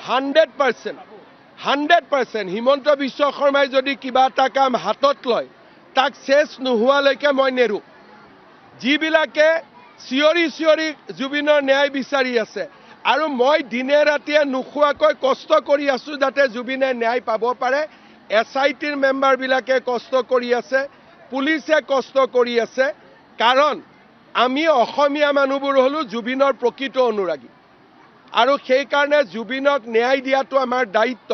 100% হিমন্ত বিশ্ব শৰ্মাই যদি কিবা এটা কাম হাতত লয় তাক শেষ নোহোৱালৈকে মই নেৰো। যিবিলাকে চিঞৰি চিঞৰি জুবিনৰ ন্যায় বিচাৰি আছে আৰু মই দিনে ৰাতিয়ে নোখোৱাকৈ কষ্ট কৰি আছো যাতে জুবিনে ন্যায় পাব পাৰে। SITৰ মেম্বাৰবিলাকে কষ্ট কৰি আছে, পুলিচে কষ্ট কৰি আছে, কাৰণ আমি অসমীয়া মানুহবোৰ হলো জুবিনৰ প্ৰকৃত অনুৰাগী আৰু সেইকাৰণে জুবিনক ন্যায় দিয়াটো আমাৰ দায়িত্ব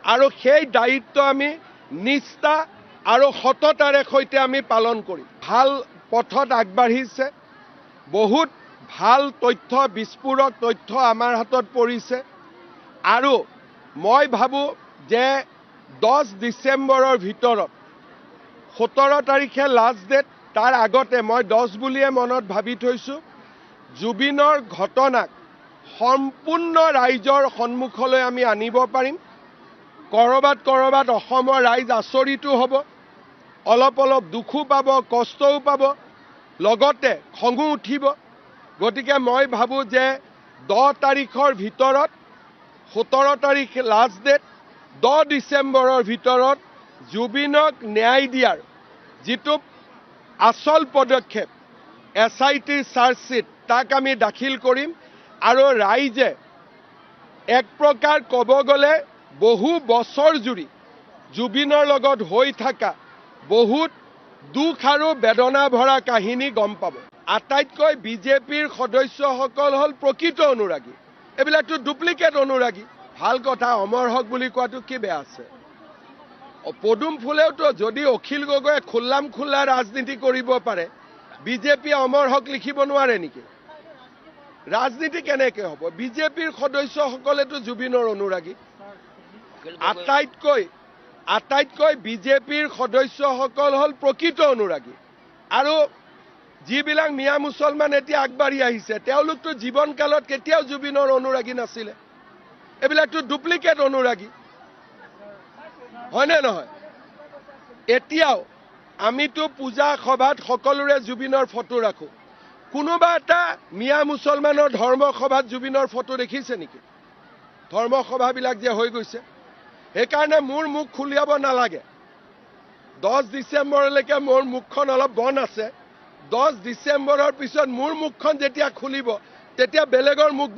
আৰু সেই দায়িত্ব আমি নিষ্ঠা আৰু সততাৰে সৈতে আমি পালন কৰিম। ভাল পথত আগবাঢ়িছে, বহুত ভাল তথ্য, বিস্ফোৰক তথ্য আমাৰ হাতত পৰিছে আৰু মই ভাবোঁ যে 10 ডিচেম্বৰৰ ভিতৰত 17 তাৰিখে লাষ্ট ডেট, তাৰ আগতে মই 10 বুলিয়ে মনত ভাবি থৈছোঁ। জুবিনৰ ঘটনাক সম্পূৰ্ণ ৰাইজৰ সন্মুখলৈ আমি আনিব পাৰিম। কৰবাত অসমৰ ৰাইজ আচৰিতো হ'ব, অলপ দুখো পাব, কষ্টও পাব, লগতে খঙো উঠিব। গতিকে মই ভাবোঁ যে 10 তাৰিখৰ ভিতৰত, 17 তাৰিখ লাষ্ট ডেট, 10 ডিচেম্বৰৰ ভিতৰত জুবিনক ন্যায় দিয়াৰ যিটো আচল পদক্ষেপ SITৰ চাৰ্জশ্বীট তাক আমি দাখিল কৰিম আৰু ৰাইজে এক প্ৰকাৰ ক'ব গ'লে বহু বছৰ জুৰি জুবিনৰ লগত হৈ থকা বহুত দুখ আৰু বেদনা ভৰা কাহিনী গম পাব। আটাইতকৈ বিজেপিৰ সদস্যসকল হ'ল প্ৰকৃত অনুৰাগী, এইবিলাকতো ডুপ্লিকেট অনুৰাগী। ভাল কথা, অমৰ হক বুলি কোৱাটো কি বেয়া আছে? পদুম ফুলেওতো যদি অখিল গগৈয়ে খোল্লা ৰাজনীতি কৰিব পাৰে, বিজেপিয়ে অমৰ হক লিখিব নোৱাৰে নেকি? ৰাজনীতি কেনেকৈ হ'ব? বিজেপিৰ সদস্যসকলেতো জুবিনৰ অনুৰাগী। আটাইতকৈ বিজেপিৰ সদস্যসকল হ'ল প্ৰকৃত অনুৰাগী আৰু যিবিলাক মিয়া মুছলমান এতিয়া আগবাঢ়ি আহিছে তেওঁলোকতো জীৱনকালত কেতিয়াও জুবিনৰ অনুৰাগী নাছিলে। এইবিলাকতো ডুপ্লিকেট অনুৰাগী, হয়নে নহয়? এতিয়াও আমিতো পূজা সভাত সকলোৰে জুবিনৰ ফটো ৰাখোঁ। কোনোবা এটা মিয়া মুছলমানৰ ধৰ্ম সভাত জুবিনৰ ফটো দেখিছে নেকি? ধৰ্ম সভাবিলাক যে হৈ গৈছে, সেইকাৰণে মোৰ মুখ খুলিয়াব নালাগে। 10 ডিচেম্বৰলৈকে মোৰ মুখখন অলপ বন্ধ আছে। 10 ডিচেম্বৰৰ পিছত মোৰ মুখখন যেতিয়া খুলিব তেতিয়া বেলেগৰ মুখ